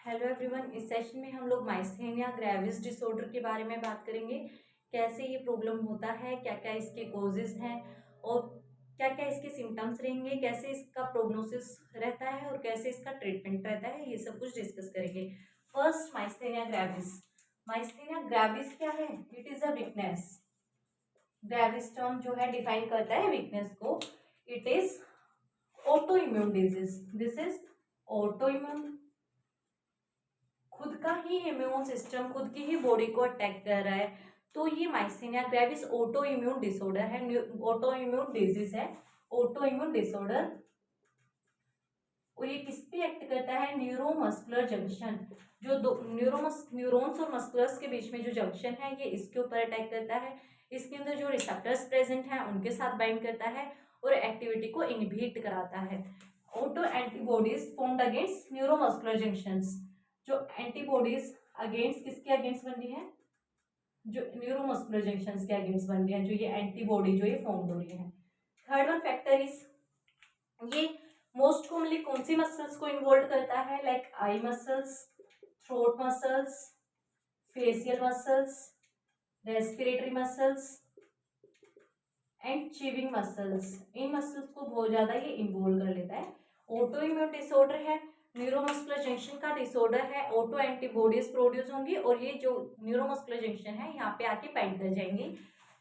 Hello everyone. इस session में हम लोग माइस्थेनिया ग्रेविस डिसऑर्डर के बारे में बात करेंगे। कैसे ये प्रॉब्लम होता है, क्या क्या इसके कॉजेज हैं और क्या क्या इसके सिम्टम्स रहेंगे, कैसे इसका प्रोग्नोसिस रहता है और कैसे इसका ट्रीटमेंट रहता है, ये सब कुछ डिस्कस करेंगे। First, myasthenia gravis. Myasthenia gravis क्या है? It is a weakness. Gravis term जो है डिफाइन करता है वीकनेस को। It is autoimmune disease. This is autoimmune. खुद का ही इम्यून सिस्टम खुद की ही बॉडी को अटैक कर रहा है, तो ये myasthenia gravis autoimmune disorder है, ऑटो इम्यून डिजीज है, ऑटो इम्यून डिसऑर्डर। और ये किस पे एक्ट करता है? Neuromuscular junction. जो दो न्यूरॉन्स और मस्कुलर्स के बीच में जो जंक्शन है, ये इसके ऊपर अटैक करता है। इसके अंदर जो रिसेप्टर्स प्रेजेंट हैं उनके साथ बाइंड करता है और एक्टिविटी को इनहिबिट कराता है। Auto antibodies formed against neuromuscular junctions. जो एंटीबॉडीज अगेंस्ट किसके अगेंस्ट बन रही है? जो न्यूरोमस्कुलर जंक्शंस के अगेंस्ट बन रही है, जो ये एंटीबॉडी जो ये फॉर्म हो रही है। थर्ड वन फैक्टर इज, ये मोस्ट कॉमनली कौन सी मसल्स को इन्वॉल्व करता है? Like eye muscles, throat muscles, facial muscles, respiratory muscles and chewing muscles. In muscles को बहुत ज्यादा ये इन्वॉल्व कर लेता है। ऑटो इम्यून डिसऑर्डर है, न्यूरोमस्कुलर जंक्शन का डिसऑर्डर है। ऑटो एंटीबॉडीज प्रोड्यूस होंगी और ये जो न्यूरोमस्कुलर जंक्शन है यहाँ पे आके बाइंड कर जाएंगी।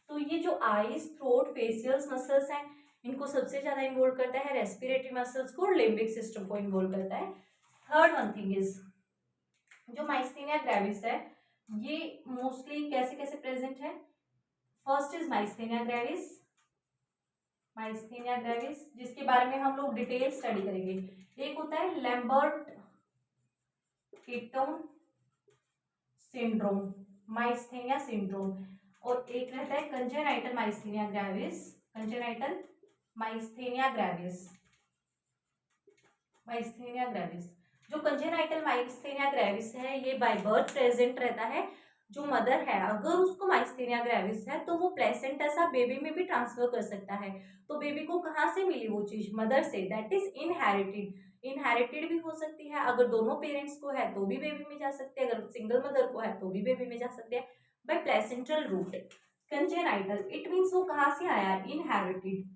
तो ये जो आईज, थ्रोट, फेशियल्स मसल्स हैं, इनको सबसे ज्यादा इन्वॉल्व करता है, रेस्पिरेटरी मसल्स को और लिम्बिक सिस्टम को इन्वॉल्व करता है। थर्ड वन थिंग इज, जो माइस्थेनिया ग्रेविस है ये मोस्टली कैसे कैसे प्रेजेंट है? First is myasthenia gravis. Myasthenia gravis जिसके बारे में हम लोग डिटेल स्टडी करेंगे। एक होता है Lambert Eaton syndrome, myasthenia syndrome, और एक रहता है congenital myasthenia gravis. Congenital myasthenia gravis, myasthenia gravis. जो कंजेनाइटल माइस्थेनिया ग्रेविस है ये बाय बर्थ प्रेजेंट रहता है। जो मदर है अगर उसको माइस्थेनिया ग्रेविस है तो वो प्लेसेंटा सा बेबी में भी ट्रांसफर कर सकता है। तो बेबी को कहाँ से मिली वो चीज? मदर से। That is inherited. इनहेरिटेड भी हो सकती है, अगर दोनों पेरेंट्स को है तो भी बेबी में जा सकते हैं, अगर सिंगल मदर को है तो भी बेबी में जा सकते हैं by placental route. Congenital it means वो कहाँ से आया? इनहेरिटेड,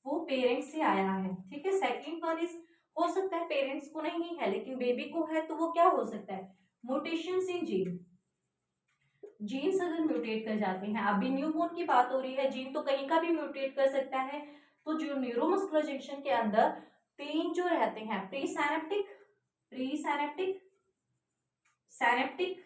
वो पेरेंट्स से आया है। ठीक है। सेकेंड वन इज, हो सकता है पेरेंट्स को नहीं है लेकिन बेबी को है, तो वो क्या हो सकता है? म्यूटेशंस इन जीन। जीन्स अगर म्यूटेट कर जाते हैं, अभी न्यूबॉर्न की बात हो रही है, जीन तो कहीं का भी म्यूटेट कर सकता है। तो जो न्यूरोमस्कुलर जंक्शन के अंदर तीन जो रहते हैं, pre synaptic, synaptic,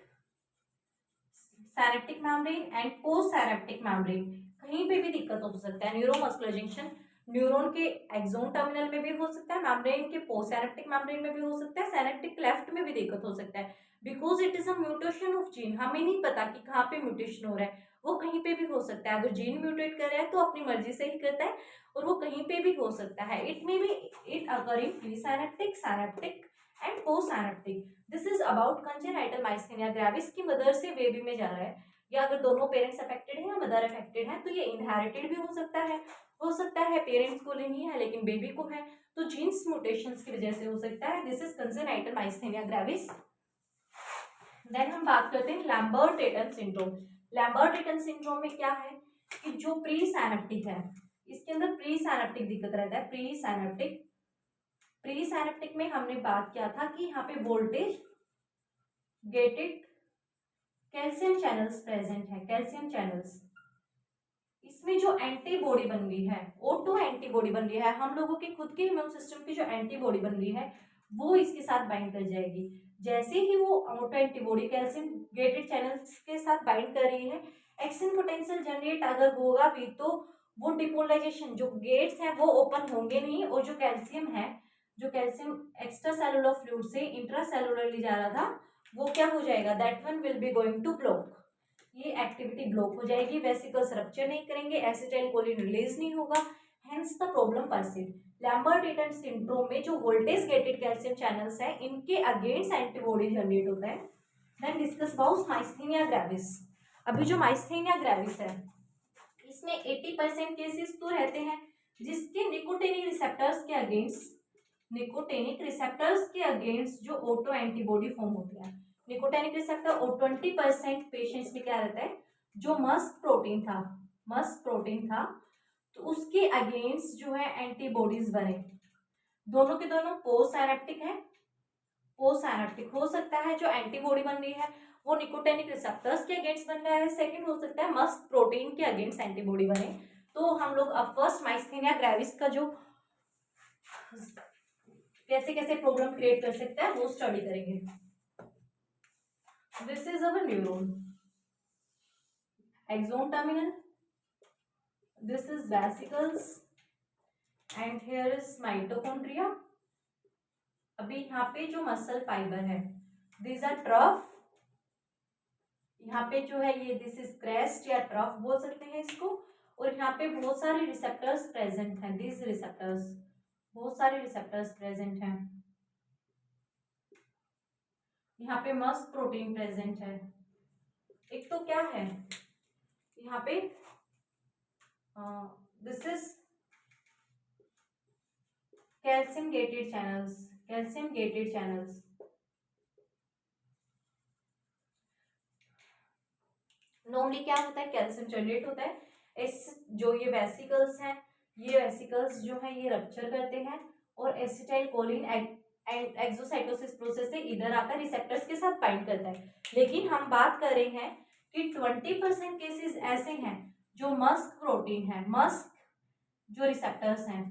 synaptic membrane and post synaptic membrane, कहीं पे भी दिक्कत हो सकता है। न्यूरोमस्कुलर जंक्शन न्यूरॉन के एक्सोन टर्मिनल में भी हो सकता है, मेम्ब्रेन के पोस्ट सैनेप्टिक मेम्ब्रेन में भी हो सकता है, सैनेप्टिक क्लेफ्ट में भी दिक्कत हो सकता है। Because it is a mutation of gene, हमें नहीं पता कि कहाँ पे म्यूटेशन हो रहा है, वो कहीं पे भी हो सकता है। अगर जीन म्यूटेट कर रहा है तो अपनी मर्जी से ही करता है और वो कहीं पे भी हो सकता है। It may be it occurring presynaptic, synaptic and postsynaptic. This is about congenital myasthenia gravis की मदर से बेबी में जा रहा है, या अगर दोनों पेरेंट्स अफेक्टेड है या मदर अफेक्टेड है तो ये इनहेरिटेड भी हो सकता है। हो सकता है पेरेंट्स को नहीं है लेकिन बेबी को है, तो जीन्स म्यूटेशंस की वजह से हो सकता है। This is congenital myasthenia gravis. Then हम बात करते हैं लैम्बर्ट-एटन सिंड्रोम। लैम्बर्ट-एटन सिंड्रोम में क्या है कि जो प्री सैनेप्टिक है, इसके अंदर प्री सैनेप्टिक दिक्कत रहता है। प्री सैनेप्टिक, प्री सैनेप्टिक में हमने बात किया था कि यहाँ पे voltage gated calcium channels present है, कैल्शियम चैनल्स। इसमें जो एंटीबॉडी बन रही है, ऑटो एंटीबॉडी बन रही है, हम लोगों के खुद के इम्यून सिस्टम की जो एंटीबॉडी बन रही है वो इसके साथ बाइंड कर जाएगी। जैसे ही वो auto antibody calcium gated channels के साथ बाइंड कर रही है, एक्शन पोटेंशियल जनरेट अगर होगा भी तो वो डिपोलराइजेशन, जो गेट्स हैं वो ओपन होंगे नहीं, और जो कैल्शियम है, जो कैल्शियम एक्स्ट्रा सेलुलर फ्लूइड से इंट्रा सेलुलरली जा रहा था, वो क्या हो जाएगा? That one will be going to block. ये एक्टिविटी ब्लॉक हो जाएगी, वेसिकल्स रप्चर नहीं करेंगे, एसिटाइल कोलिन रिलीज नहीं होगा, hence the problem persist. Lambert-Eton syndrome में जो वोल्टेज गेटेड कैल्शियम चैनल्स हैं इनके अगेंस्ट एंटीबॉडी जनरेट होता है। Then discuss about myasthenia gravis. अभी जो माइस्थेनिया ग्रेविस है इसमें 80% केसेस तो रहते हैं जिसके निकोटिनिक रिसेप्टर्स के अगेंस्ट निकोटेनिक रिसेप्टर्स के अगेंस्ट जो ऑटो एंटीबॉडी फॉर्म होती है। निकोटेनिक रिसेप्टर और 20% पेशेंट्स में क्या रहता है, जो मस्क प्रोटीन था तो उसके अगेंस्ट जो है एंटीबॉडीज बने। दोनों के दोनों पोस्ट साइनेप्टिक है। पोस्ट साइनेप्टिक हो सकता है जो एंटीबॉडी बन रही है वो निकोटेनिक रिसेप्टर्स के अगेंस्ट बन रहा है। सेकंड हो सकता है मस्क प्रोटीन के अगेंस्ट एंटीबॉडी बने। तो हम लोग अब फर्स्ट माइस्थेनिया ग्रेविस का जो कैसे कैसे प्रॉब्लम क्रिएट कर सकता है वो स्टडी करेंगे। This is our neuron, axon terminal, this is vesicles and here is mitochondria. अभी यहाँ पे जो मसल फाइबर है दिस आर ट्रफ, यहाँ पे जो है ये दिस इज क्रेस्ट या ट्रफ बोल सकते हैं इसको। और यहाँ पे बहुत सारे रिसेप्टर्स प्रेजेंट हैं, दिस रिसेप्टर्स, बहुत सारे रिसेप्टर्स प्रेजेंट हैं। यहाँ पे मस्क प्रोटीन प्रेजेंट है। एक तो क्या है यहाँ पे this is calcium gated channels. Normally क्या होता है, कैल्शियम जनरेट होता है। इस जो ये वेसिकल्स हैं, ये वेसिकल्स जो है ये रप्चर करते हैं और एसिटाइल कोलिन एक्सोसाइटोसिस प्रोसेस से इधर आता है, रिसेप्टर्स के साथ बाइंड करता है। लेकिन हम बात कर रहे हैं कि 20% केसेस ऐसे हैं जो मस्क प्रोटीन है, मस्क जो रिसेप्टर्स हैं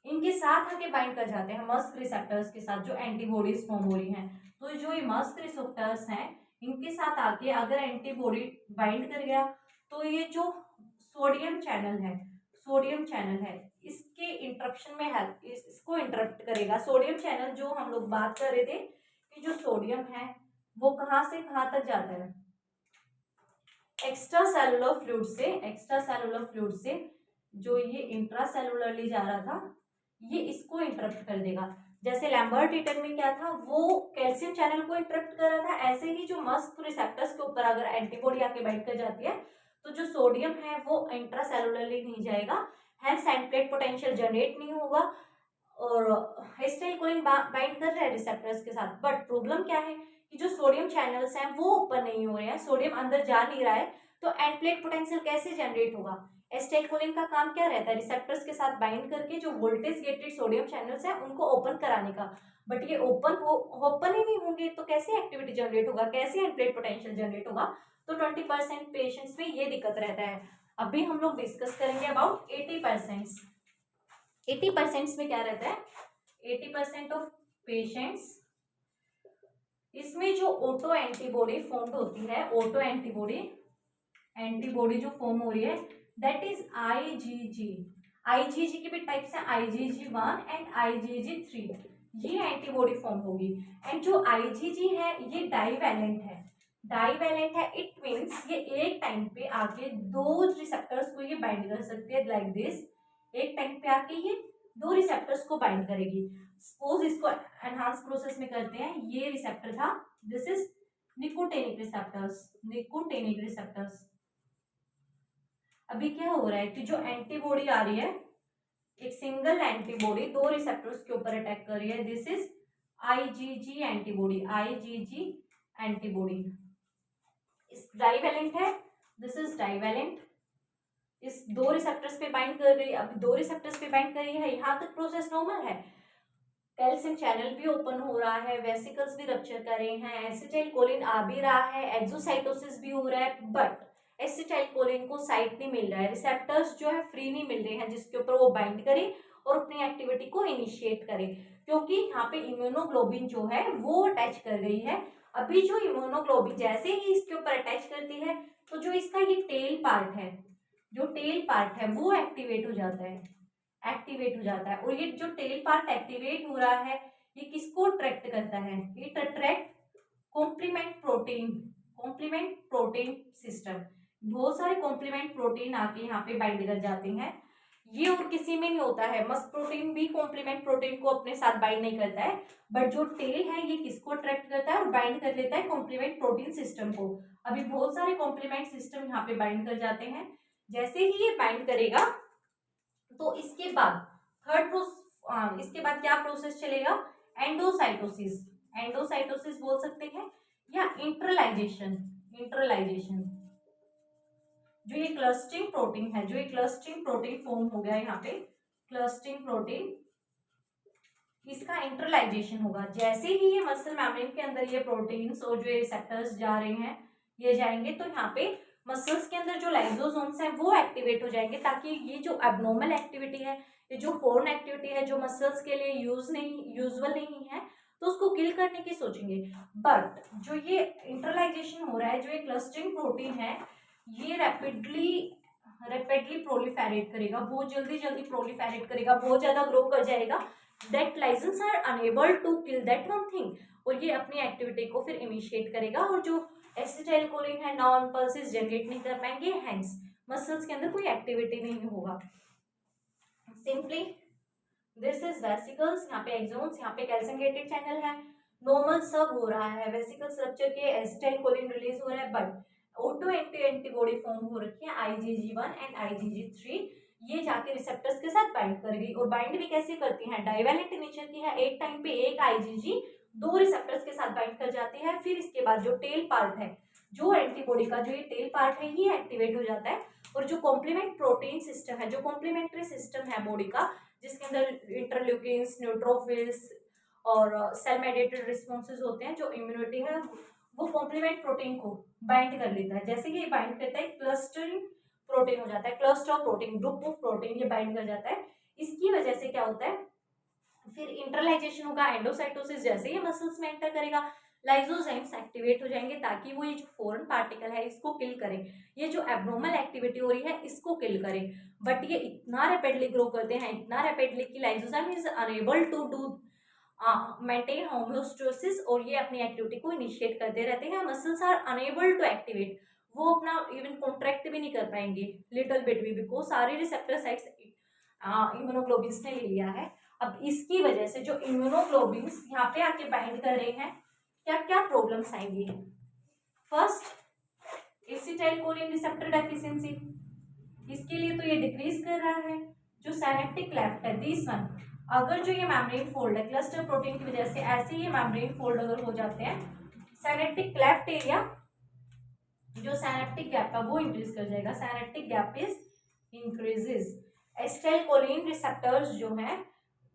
इनके साथ आके बाइंड कर जाते हैं, मस्क रिसेप्टर्स के साथ जो एंटीबॉडीज फॉर्म हो रही हैं। तो जो ये मस्क रिसेप्टर्स हैं इनके साथ आके अगर एंटीबॉडी बाइंड कर गया तो ये जो सोडियम चैनल है इसके इंटरप्शन में हेल्प, इसको इंटरप्ट करेगा। सोडियम चैनल जो हम लोग बात कर रहे थे कि जो सोडियम है वो कहाँ से कहाँ तक जाता है, एक्स्ट्रा सेलुलर फ्लूइड से जो ये इंट्रासेलुलरली जा रहा था ये इसको इंटरप्ट कर देगा। जैसे लैम्बर्ट ईटन में क्या था, वो कैल्शियम चैनल को इंटरप्ट कर रहा था, ऐसे ही जो मस्क रिसेप्टर्स के ऊपर अगर एंटीबॉडी आके बाइंड कर जाती है तो जो सोडियम है वो इंट्रासेलुलरली नहीं जाएगा, hence end plate potential generate नहीं होगा और एसिटाइलकोलिन बाइंड कर रहा है रिसेप्टर्स के साथ। बट प्रॉब्लम क्या है कि जो सोडियम चैनल्स हैं वो ओपन नहीं हो रहे हैं, सोडियम अंदर जा नहीं रहा है, तो एंड प्लेट पोटेंशियल कैसे जनरेट होगा। एसिटाइलकोलिन का काम क्या रहता है, रिसेप्टर्स के साथ बाइंड करके जो वोल्टेज गेटेड सोडियम चैनल्स हैं उनको ओपन कराने का। बट ये ओपन ही नहीं होंगे तो कैसे एक्टिविटी जनरेट होगा, कैसे एंड प्लेट पोटेंशियल जनरेट होगा। तो 20% पेशेंट्स में ये दिक्कत रहता है। अभी हम लोग डिस्कस करेंगे अबाउट 80% में क्या रहता है, 80% ऑफ पेशेंट्स इसमें जो ऑटो एंटीबॉडी फॉर्म होती है, ऑटो एंटीबॉडी जो फॉर्म हो रही है दैट इज आईजीजी की भी टाइप्स है, IgG1 एंड IgG3, ये एंटीबॉडी फॉर्म होगी। एंड जो IgG है ये डाइवैलेंट है, इट मीन्स ये एक टाइम पे आके दो रिसेप्टर्स को ये बाइंड कर सकते हैं लाइक दिस, एक टाइम पे आके ये दो रिसेप्टर्स को बाइंड करेगी। सपोज इसको एनहांस प्रोसेस में करते हैं, ये रिसेप्टर था, दिस इज निकोटेनिक रिसेप्टर्स। अभी क्या हो रहा है कि जो एंटीबॉडी आ रही है, एक सिंगल एंटीबॉडी दो रिसेप्टर्स के ऊपर अटैक कर रही है, दिस इज IgG एंटीबॉडी। इस डाइवैलेंट है, दिस इज डाइवैलेंट, इस दो रिसेप्टर्स पे बाइंड कर रही है, अब दो रिसेप्टर्स पे बाइंड कर रही है, यहाँ तक प्रोसेस नॉर्मल है। कैल्शियम चैनल भी ओपन हो रहा है, वेसिकल्स भी रप्चर कर रहे हैं, एसिटाइलकोलिन आ भी रहा है, एक्सोसाइटोसिस भी हो रहा है, बट एसिटाइलकोलिन को साइट नहीं मिल रहा है, रिसेप्टर्स जो है फ्री नहीं मिल रहे हैं जिसके ऊपर वो बाइंड करे और अपनी एक्टिविटी को इनिशिएट करे, क्योंकि यहाँ पे इम्यूनोग्लोबिन जो है वो अटैच कर गई है। अभी जो इम्यूनोग्लोबिन जैसे ही इसके ऊपर अटैच करती है तो जो इसका ये टेल पार्ट है वो एक्टिवेट हो जाता है और ये जो टेल पार्ट एक्टिवेट हो रहा है ये किसको अट्रैक्ट करता है, it attract complement protein system. बहुत सारे कॉम्प्लीमेंट प्रोटीन आके यहाँ पे बाइंड कर जाते हैं, ये और किसी में नहीं होता है। मस्क प्रोटीन भी कॉम्प्लीमेंट प्रोटीन को अपने साथ बाइंड नहीं करता है, बट जो टेल है ये किसको अट्रैक्ट करता है और बाइंड कर लेता है कॉम्प्लीमेंट प्रोटीन सिस्टम को। अभी बहुत सारे कॉम्प्लीमेंट सिस्टम यहाँ पे बाइंड कर जाते हैं, जैसे ही ये बाइंड करेगा तो इसके बाद थर्ड इसके बाद क्या प्रोसेस चलेगा, एंडोसाइटोसिस, एंडोसाइटोसिस बोल सकते हैं, या इंटरलाइजेशन, इंटरलाइजेशन। जो ये क्लस्टरिंग प्रोटीन है, जो ये क्लस्टरिंग प्रोटीन फॉर्म हो गया यहाँ पे, क्लस्टरिंग प्रोटीन, इसका इंटरलाइजेशन होगा। जैसे ही ये मसल मेम्ब्रेन के अंदर ये प्रोटीन्स और जो ये रिसेप्टर्स जा रहे हैं, ये जाएंगे तो यहाँ पे मसल्स के अंदर जो लाइसोसोम्स हैं वो एक्टिवेट हो जाएंगे, ताकि ये जो एबनॉर्मल एक्टिविटी है, ये जो फॉरेन एक्टिविटी है, जो मसल्स के लिए यूजुअल नहीं है, तो उसको किल करने की सोचेंगे। बट जो ये इंटरलाइजेशन हो रहा है, जो ये क्लस्टरिंग प्रोटीन है, ये रैपिडली प्रोलिफेरेट करेगा, बहुत जल्दी प्रोलिफेरेट करेगा, बहुत ज्यादा ग्रो कर जाएगा। That lysins are unable to kill that one thing, और ये अपनी एक्टिविटी को फिर इनिशिएट करेगा, और जो एसिटाइलकोलिन है नॉन इम्पल्सेस जनरेट नहीं कर पाएंगे, हेंस मसल्स के अंदर कोई एक्टिविटी नहीं होगा। सिंपली दिस इज वेसिकल्स, यहाँ पे एक्सोन्स, यहाँ पे कैल्शियम चैनल है, नॉर्मल सब हो रहा है, वेसिकल स्ट्रक्चर के एसिटाइलकोलिन रिलीज हो रहा है, बट ऑटो एंटीबॉडी फॉर्म हो रखी है IgG1 एंड IgG3, ये जाके रिसेप्टर्स के साथ बाइंड कर गई, और बाइंड भी कैसे करती है, डाइवैलेंट नेचर की है, एक टाइम पे एक IgG दो रिसेप्टर्स के साथ बाइंड कर जाती है। फिर इसके बाद जो टेल पार्ट है, जो एंटीबॉडी का जो ये टेल पार्ट है, ये एक्टिवेट हो जाता है, और जो कॉम्प्लीमेंट प्रोटीन सिस्टम है, जो कॉम्प्लीमेंट्री सिस्टम है बॉडी का, जिसके अंदर इंटरल्यूकिन्स, न्यूट्रोफिल्स और सेल मेडिएटेड रिस्पॉन्सेज होते हैं, जो इम्यूनिटी है, वो कॉम्प्लीमेंट प्रोटीन को बाइंड कर लेता है। जैसे कि ये बाइंड करता है, क्लस्टरिंग प्रोटीन हो जाता है, cluster of protein, group of protein, ये बाइंड कर जाता है। इसकी वजह से क्या होता है, फिर इंटरलाइजेशन होगा, एंडोसाइटोसिस, जैसे ही मसल्स में एंटर करेगा, लाइसोजाइम्स एक्टिवेट हो जाएंगे, ताकि वो ये जो फॉरेन पार्टिकल है इसको किल करें, ये जो एब्नॉर्मल एक्टिविटी हो रही है इसको किल करें। बट ये इतना रैपिडली ग्रो करते हैं, इतना रैपिडली कि lysozyme is unable to do maintain homeostasis, और ये अपनी एक्टिविटी को इनिशिएट करते रहते हैं। Muscles are unable to activate, वो अपना इवन कॉन्ट्रैक्ट भी नहीं कर पाएंगे लिटिल बिट भी, बिकॉज सारे रिसेप्टर साइट्स इम्यूनोग्लोबिन्स ने ले लिया है। अब इसकी वजह से जो इम्यूनोग्लोबिन्स यहाँ पे आके बाइंड कर रहे हैं, क्या क्या प्रॉब्लम्स आएंगी। फर्स्ट, एसिटाइलकोलिन रिसेप्टर डेफिशिएंसी, इसके लिए तो ये डिक्रीज कर रहा है। जो सिनेप्टिक क्लेफ्ट है, दिस वन, अगर जो ये मेम्ब्रेन फोल्ड है क्लस्टर प्रोटीन की वजह से, ऐसे ये मेम्ब्रेन फोल्ड अगर हो जाते हैं, सिनेप्टिक क्लेफ्ट एरिया, जो सिनेप्टिक गैप है वो इंक्रीज कर जाएगा, synaptic gap is increases. Acetylcholine receptors जो हैं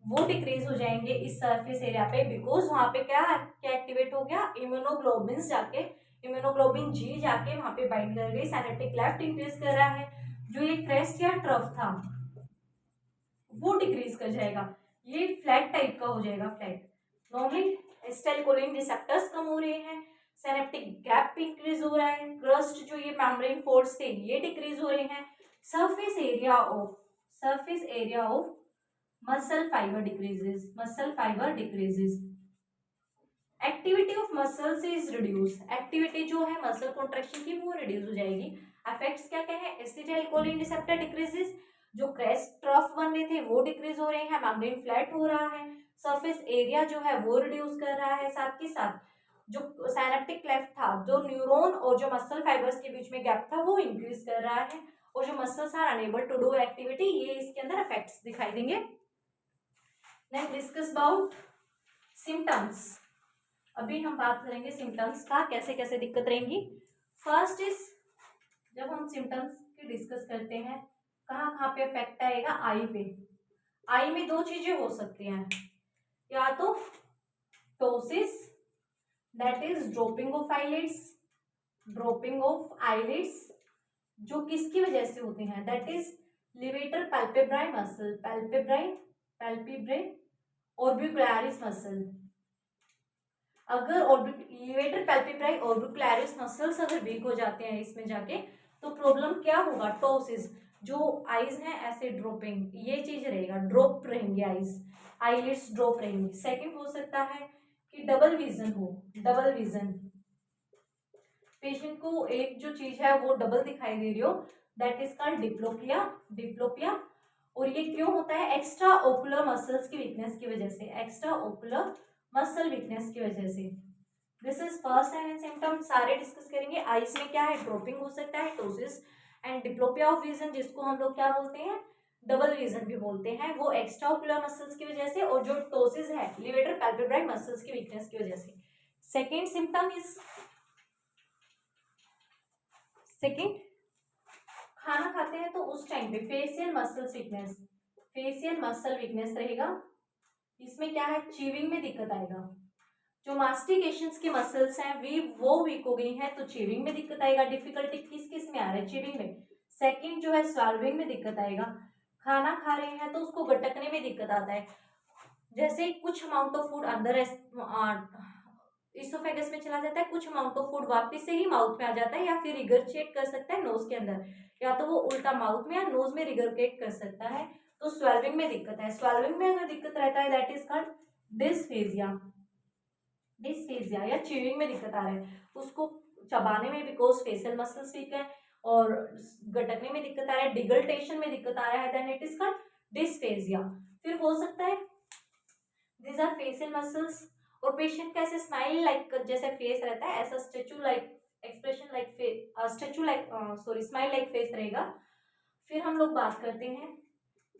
वो डिक्रीज हो जाएंगे इस सरफेस एरिया पे, बिकॉज वहां पे क्या एक्टिवेट हो गया, इम्यूनोग्लोबिन जाके, इम्यूनोग्लोबिन जी जाके वहां पे बाइंड कर गई, सिनेप्टिक क्लेफ्ट इंक्रीज कर रहा है। जो ये क्रेस्ट या ट्रफ था वो डिक्रीज कर जाएगा, ये फ्लैट टाइप का हो जाएगा, फ्लैट। नॉर्मली एसिटाइलकोलिन रिसेप्टर्स कम हो रहे हैं, सिनेप्टिक गैप इंक्रीज हो रहा है, क्रस्ट जो ये मेम्ब्रेन फोल्ड्स थे ये डिक्रीज हो रहे हैं, surface area of muscle fibre decreases, muscle fibre decreases, activity of muscles is reduce, activity जो है मसल कॉन्ट्रैक्शन की वो रिड्यूस हो जाएगी। इफेक्ट्स क्या क्या है, एसिटाइलकोलिन रिसेप्टर डिक्रीजेस, जो क्रेस्ट ट्रफ बन रहे थे वो डिक्रीज हो रहे हैं, मेम्ब्रेन फ्लैट हो रहा है, सरफेस एरिया जो है वो रिड्यूस कर रहा है, साथ ही साथ जो सिनेप्टिक क्लेफ्ट था, जो न्यूरॉन और जो मसल फाइबर्स के बीच में गैप था वो इंक्रीज कर रहा है, और जो muscles are unable to do activity, ये इसके अंदर इफेक्ट्स दिखाई देंगे। नेक्स्ट डिस्कस अबाउट सिम्टम्स, अभी हम बात करेंगे सिम्टम्स का, कैसे कैसे दिक्कत रहेंगी। फर्स्ट इज, जब हम सिम्टम्स की डिस्कस करते हैं, कहाँ कहाँ पे इफेक्ट आएगा, आई पे। आई में दो चीजें हो सकती हैं, या तो ptosis, that is dropping of eyelids, dropping of eyelids, जो किसकी वजह से होते हैं, that is levator palpebrae muscle, palpebrae orbicularis muscle. अगर लिवेटर पैल्पेब्राई ऑर्बिकुलरिस मसल्स अगर वीक हो जाते हैं इसमें जाके, तो प्रॉब्लम क्या होगा, टोसिस, जो आईज हैं ऐसे ड्रॉपिंग, ये चीज रहेगा, ड्रॉप रहेंगे आईज, आईलिड्स ड्रॉप रहेंगी। सेकंड हो सकता है कि डबल विजन हो, डबल विजन, पेशेंट को एक जो चीज है वो डबल दिखाई दे रही हो, that is called diplopia, diplopia. और ये क्यों होता है, एक्स्ट्रा ओकुलर मसल्स की वीकनेस की वजह से, एक्स्ट्रा ओकुलर मसल वीकनेस की वजह से। This is first sign and symptom, सारे डिस्कस करेंगे। आईज में क्या है, ड्रॉपिंग हो सकता है, ptosis and diplopia of vision, जिसको हम लोग क्या बोलते हैं, डबल विजन भी बोलते हैं, वो एक्स्ट्रा ओकुलर मसल्स की वजह से, और जो टोसिस है लिवेटर पैल्पेब्राइन मसल्स की वीकनेस की वजह से। सेकेंड सिम्टम इज, सेकेंड, खाना खाते हैं तो उस टाइम पे facial muscles weakness, facial muscle weakness रहेगा। इसमें क्या है, चीविंग में दिक्कत आएगा, जो मास्टिकेशंस की मसल्स हैं वो वीक हो गई हैं, तो चीविंग में दिक्कत आएगा। डिफिकल्टी किस किस में आ रहा है, चीविंग में। सेकंड जो है स्वाल्विंग में दिक्कत आएगा, खाना खा रहे हैं तो उसको गटकने में दिक्कत आता है, जैसे कुछ अमाउंट ऑफ फूड अंदर इसोफेगस में चला जाता है, कुछ अमाउंट ऑफ फूड वापस से ही माउथ में आ जाता है, या फिर रिगरचेट कर सकता है नोज के अंदर, या तो वो उल्टा माउथ में या नोज में रिगरकेट कर सकता है, तो स्वेल्विंग में दिक्कत है। स्वेल्विंग में अगर दिक्कत रहता है that is called dysphagia, dysphagia या चीविंग में दिक्कत आ रहा है उसको चबाने में, बिकॉज फेशियल मसल्स वीक है, और गटकने में दिक्कत आ रहा है, डिगल्टेशन में दिक्कत आ रहा है, then it is called dysphagia. फिर हो सकता है दीज आर फेशियल मसल्स, और पेशेंट का ऐसे स्माइल लाइक जैसे फेस रहता है, ऐसा statue like expression like statue like sorry smile like face रहेगा। फिर हम लोग बात करते हैं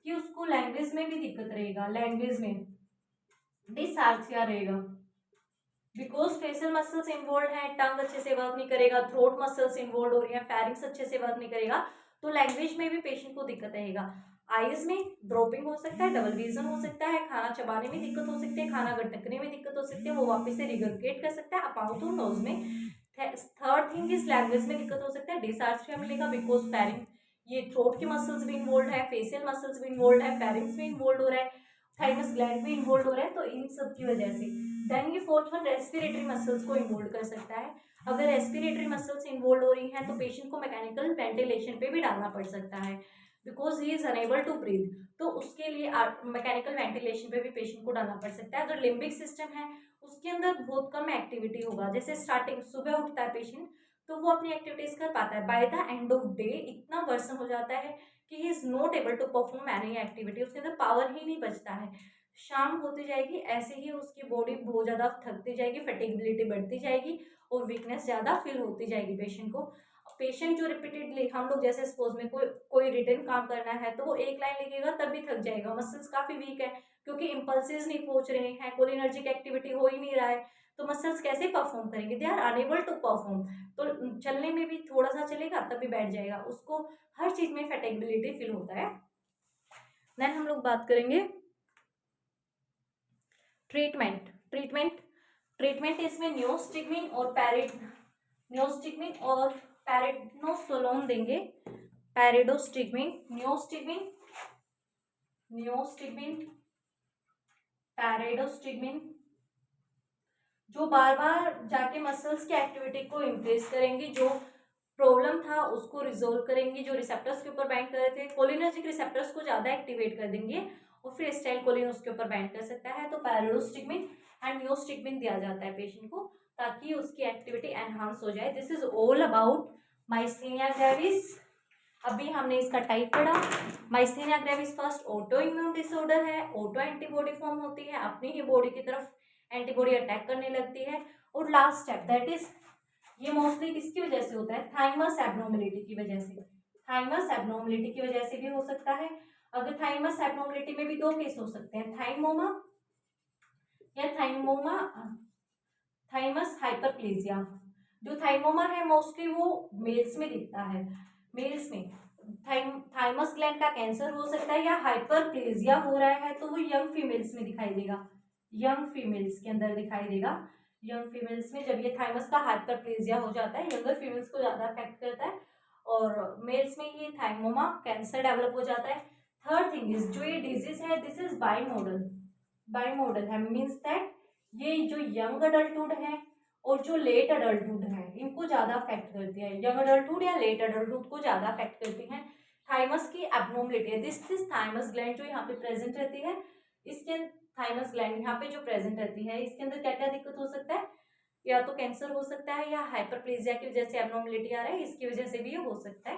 कि उसको लैंग्वेज में भी दिक्कत रहेगा, लैंग्वेज में डिसआर्थिया रहेगा, बिकॉज फेशियल मसल्स इन्वॉल्व है, टंग अच्छे से वर्क नहीं करेगा, थ्रोट मसल्स इन्वॉल्व हो रही है, फेरिंग्स अच्छे से वर्क नहीं करेगा, तो लैंग्वेज में भी पेशेंट को दिक्कत रहेगा। आईज में ड्रॉपिंग हो सकता है, डबल विजन हो सकता है, खाना चबाने में दिक्कत हो सकती है, खाना गटकने में दिक्कत हो सकती है, वो वापस से रिगरकेट कर सकता है अपाउट टू नोज में। थर्ड थिंग इज लैंग्वेज में दिक्कत हो सकता है, डिसआर्थिया मिलेगा, बिकॉज फेरिंग, ये थ्रोट के मसल्स भी इन्वॉल्व है, फेशियल मसल्स भी इन्वॉल्व है, फेरिंग्स भी इन्वॉल्व हो रहा है, थाइमस ग्लैंड भी इन्वॉल्व हो रहा है, तो इन सब की वजह से। देन ये फोर्थ वन रेस्पिरेटरी मसल्स को इन्वॉल्व कर सकता है। अगर रेस्पिरेटरी मसल्स इन्वॉल्व हो रही हैं तो पेशेंट को मैकेनिकल वेंटिलेशन पे भी डालना पड़ सकता है, because he is unable to breathe, तो उसके लिए मैकेनिकल वेंटिलेशन पे भी पेशेंट को डालना पड़ सकता है। अगर लिम्बिक सिस्टम है उसके अंदर बहुत कम एक्टिविटी होगा, जैसे स्टार्टिंग सुबह उठता है पेशेंट तो वो अपनी एक्टिविटीज कर पाता है, by the end of day इतना वर्सन हो जाता है कि he is not able to perform any activity, उसके अंदर पावर ही नहीं बचता है। शाम होती जाएगी ऐसे ही उसकी बॉडी बहुत ज़्यादा थकती जाएगी, फैटिगेबिलिटी बढ़ती जाएगी, और वीकनेस ज़्यादा फील होती जाएगी पेशेंट को। पेशेंट जो रिपीटेडली, हम लोग जैसे सपोज में कोई रिटर्न काम करना है तो वो एक लाइन लिखेगा तब भी थक जाएगा, मसल्स काफ़ी वीक है, क्योंकि इम्पल्सेस नहीं पहुंच रहे हैं, कोलिनर्जिक एक्टिविटी हो ही नहीं रहा है, तो मसल्स कैसे परफॉर्म करेंगे, they are unable to perform. तो चलने में भी थोड़ा सा चलेगा तब भी बैठ जाएगा, उसको हर चीज़ में फैटिगेबिलिटी फील होता है। देन हम लोग बात करेंगे ट्रीटमेंट, ट्रीटमेंट इसमें नियोस्टिग्मिन और नियोस्टिग्मिन और पैरिडोसोलोन देंगे, पैरिडोस्टिग्मिन, नियोस्टिग्मिन, पैरिडोस्टिग्मिन, जो बार बार जाके मसल्स की एक्टिविटी को इंक्रीज करेंगी, जो प्रॉब्लम था उसको रिजोल्व करेंगी, जो रिसेप्टर्स के ऊपर बाइंड कर रहे थे कोलिनर्जिक रिसेप्टर्स को ज़्यादा एक्टिवेट कर देंगे, और फिर स्टाइल कोलिन उसके ऊपर बाइंड कर सकता है, तो पैरिडोस्टिग्मिन एंड नियोस्टिग्मिन दिया जाता है पेशेंट को ताकि उसकी एक्टिविटी एनहांस हो जाए। This is all about myasthenia gravis. अभी हमने इसका टाइप पढ़ा। Myasthenia gravis first autoimmune disorder है, ऑटो एंटीबॉडी फॉर्म होती है, अपनी ही बॉडी की तरफ एंटीबॉडी अटैक करने लगती है, और लास्ट स्टेप दैट इज, ये मोस्टली किसकी वजह से होता है, थाइमस एब्नॉर्मलिटी की वजह से, थाइमस एब्नॉर्मलिटी की वजह से भी हो सकता है। अगर थाइमस एब्नॉर्मलिटी में भी दो केस हो सकते हैं, थाइमोमा या थाइमस हाइपरप्लेजिया। जो थाइमोमा है मोस्टली वो मेल्स में दिखता है, मेल्स में थाइमस ग्लैंड का कैंसर हो सकता है, या हाइपरप्लेजिया हो रहा है तो वो यंग फीमेल्स में दिखाई देगा, यंग फीमेल्स के अंदर दिखाई देगा। यंग फीमेल्स में जब ये थाइमस का हाइपरप्लेजिया हो जाता है, यंगर फीमेल्स को ज़्यादा अफेक्ट करता है, और मेल्स में ये थाइमोमा कैंसर डेवलप हो जाता है। थर्ड थिंग इज, जो ये डिजीज है दिस इज बाइमोडल है, मीन्स दैट ये जो यंग अडल्टहुड है और जो लेट अडल्टहुड है इनको ज़्यादा अफेक्ट करती है, यंग अडल्टहुड या लेट अडल्टहुड को ज़्यादा अफेक्ट करती हैं। थाइमस की एब्नॉर्मलिटी है, दिस इज थाइमस ग्लैंड जो यहाँ पे प्रेजेंट रहती है, इसके थाइमस ग्लैंड यहाँ पे जो प्रेजेंट रहती है इसके अंदर क्या क्या दिक्कत हो सकता है, या तो कैंसर हो सकता है, या हाइपरप्लेजिया की वजह से एब्नॉर्मलिटी आ रहा है इसकी वजह से भी ये हो सकता है।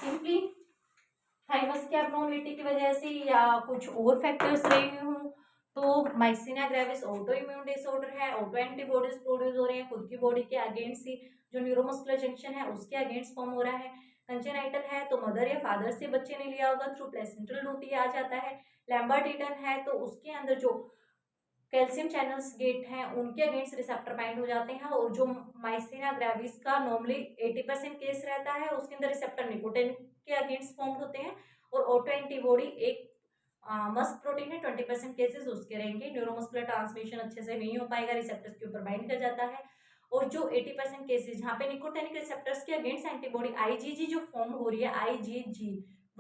सिंपली थाइमस की एब्नॉर्मलिटी की वजह से या कुछ और फैक्टर्स रहे हों तो तो myasthenia gravis autoimmune disorder है, ऑटो एंटीबॉडीज प्रोड्यूस हो रहे हैं खुद की बॉडी के अगेंस्ट ही, जो न्यूरोमस्कुलर जंक्शन है उसके अगेंस्ट फॉर्म हो रहा है। कंजेनाइटल है तो मदर या फादर से बच्चे ने लिया होगा, थ्रू प्लेसेंटल रूट ये आ जाता है। लैम्बर्ट है तो उसके अंदर जो कैल्शियम चैनल्स गेट हैं उनके अगेंस्ट रिसेप्टर बाइंड हो जाते हैं, और जो माइस्थेनिया ग्रेविस का नॉर्मली 80% केस रहता है उसके अंदर रिसेप्टर निकोटिन के अगेंस्ट फॉर्म होते हैं, और ऑटो एंटीबॉडी एक मस्क प्रोटीन है 20% केसेस उसके रहेंगे। न्यूरोमस्कुलर ट्रांसमिशन अच्छे से नहीं हो पाएगा, रिसेप्टर्स के ऊपर बाइंड कर जाता है। और जो 80% केसेस जहाँ पे निकोटिनिक रिसेप्टर्स के अगेंस्ट एंटीबॉडी आईजीजी जो फॉर्म हो रही है, आईजीजी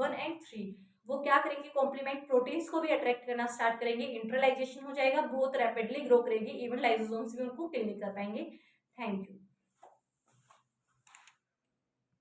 1 एंड 3, वो क्या करेंगे, कॉम्प्लीमेंट प्रोटीन्स को भी अट्रैक्ट करना स्टार्ट करेंगे, इंटरलाइजेशन हो जाएगा, बहुत रैपिडली ग्रो करेगी, इवन लाइसोसोम्स भी उनको किल नहीं कर पाएंगे। Thank you.